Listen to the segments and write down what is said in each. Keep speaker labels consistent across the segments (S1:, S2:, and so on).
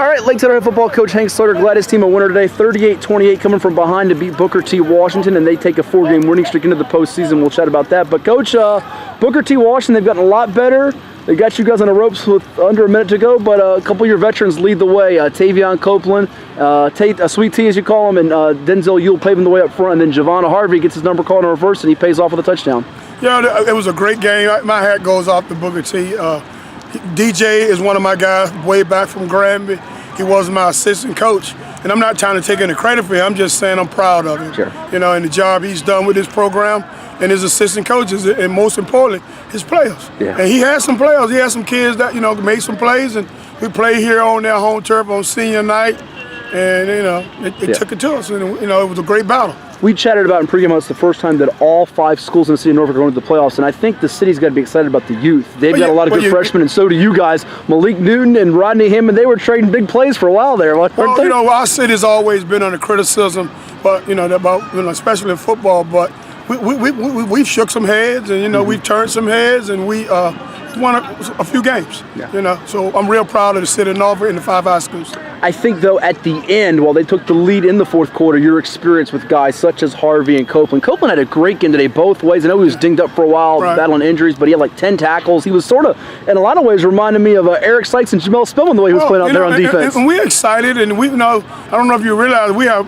S1: All right, Lakeside High football coach Hank Sawyer, glad his team a winner today. 38-28 coming from behind to beat Booker T. Washington, and they take a 4-game winning streak into the postseason. We'll chat about that. But Coach, Booker T. Washington, they've gotten a lot better. They got you guys on the ropes with under a minute to go, but a couple of your veterans lead the way. Tavion Copeland, Sweet T as you call him, and Denzel Yule paving the way up front, and then Javon Harvey gets his number called in reverse, and he pays off with a touchdown.
S2: Yeah, it was a great game. My hat goes off to Booker T. DJ is one of my guys way back from Granby. He was my assistant coach, and I'm not trying to take any credit for him. I'm just saying I'm proud of him.
S1: Sure.
S2: You know, and the job he's done with his program and his assistant coaches, and most importantly, his players.
S1: Yeah.
S2: And he had some players. He had some kids that, you know, made some plays, and we played here on their home turf on senior night, and, you know, it took it to us, and, you know, it was a great battle.
S1: We chatted about in pregame, it's the first time that all 5 schools in the city of Norfolk are going to the playoffs, and I think the city's got to be excited about the youth. They've got a lot of good freshmen, and so do you guys. Malik Newton and Rodney Hammond, they were trading big plays for a while there, weren't they?
S2: You know, our city's always been under criticism, but, you know, about, you know, especially in football, but we've shook some heads, and, you know, we've turned some heads, and we won a few games, you know. So I'm real proud of the city of Norfolk and the 5 high schools.
S1: I think, though, at the end, while they took the lead in the fourth quarter, your experience with guys such as Harvey and Copeland. Copeland had a great game today both ways. I know he was dinged up for a while, battling injuries, but he had like 10 tackles. He was sort of, in a lot of ways, reminded me of Eric Sykes and Jamel Spillman the way he was playing out there on defense.
S2: And we're excited, and we know, I don't know if you realize, we have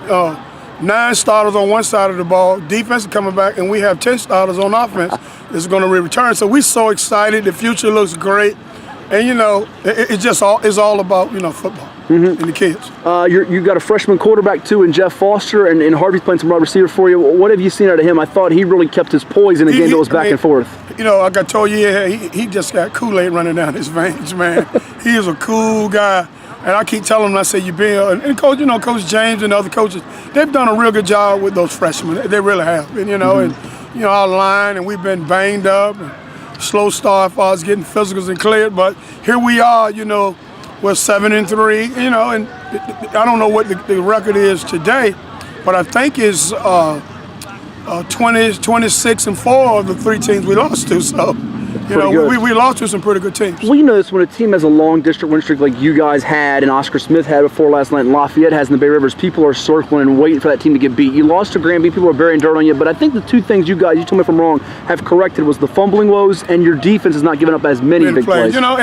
S2: 9 starters on one side of the ball, defense is coming back, and we have 10 starters on offense that's going to return. So we're so excited. The future looks great. And, you know, it's all about, you know, football and the kids.
S1: You've got a freshman quarterback, too, in Jeff Foster, and Harvey's playing some wide receiver for you. What have you seen out of him? I thought he really kept his poise in a game that was back and forth.
S2: You know, like I told you, he just got Kool-Aid running down his veins, man. He is a cool guy. And I keep telling him, I say, you've been, and Coach, you know, Coach James and the other coaches, they've done a real good job with those freshmen. They really have. And, you know, and, you know, our line, and we've been banged up, and slow start for us getting physicals and cleared. But here we are, you know, we're 7-3, you know, and I don't know what the record is today, but I think it's 26-4 of the 3 teams we lost to. So, you know, we lost to some pretty good teams.
S1: Well, you know this, when a team has a long district win streak like you guys had and Oscar Smith had before last night and Lafayette has in the Bay Rivers, people are circling and waiting for that team to get beat. You lost to Granby, people are burying dirt on you, but I think the 2 things you guys, you told me if I'm wrong, have corrected was the fumbling woes and your defense has not given up as many big plays.
S2: You know,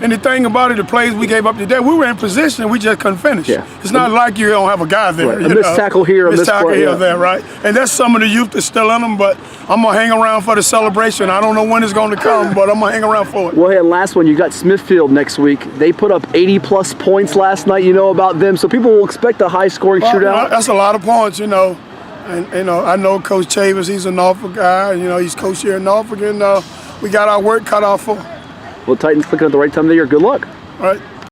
S2: and the thing about it, the plays we gave up today, we were in position and we just couldn't finish.
S1: Yeah.
S2: It's not like you don't have a guy there.
S1: Right. A missed tackle here, a missed
S2: tackle
S1: play,
S2: here, there, right? And that's some of the youth that's still in them, but I'm going to hang around for the celebration. I don't know when it's going to come, but I'm going to hang around for it.
S1: Well, hey, last one, you got Smithfield next week. They put up 80-plus points last night. You know about them, so people will expect a high-scoring shootout.
S2: That's a lot of points, you know. And, you know, I know Coach Chavez, he's a Norfolk guy. You know, he's coach here in Norfolk, and we got our work cut out for him.
S1: Well, Titans clicking at the right time of the year. Good luck.
S2: All right.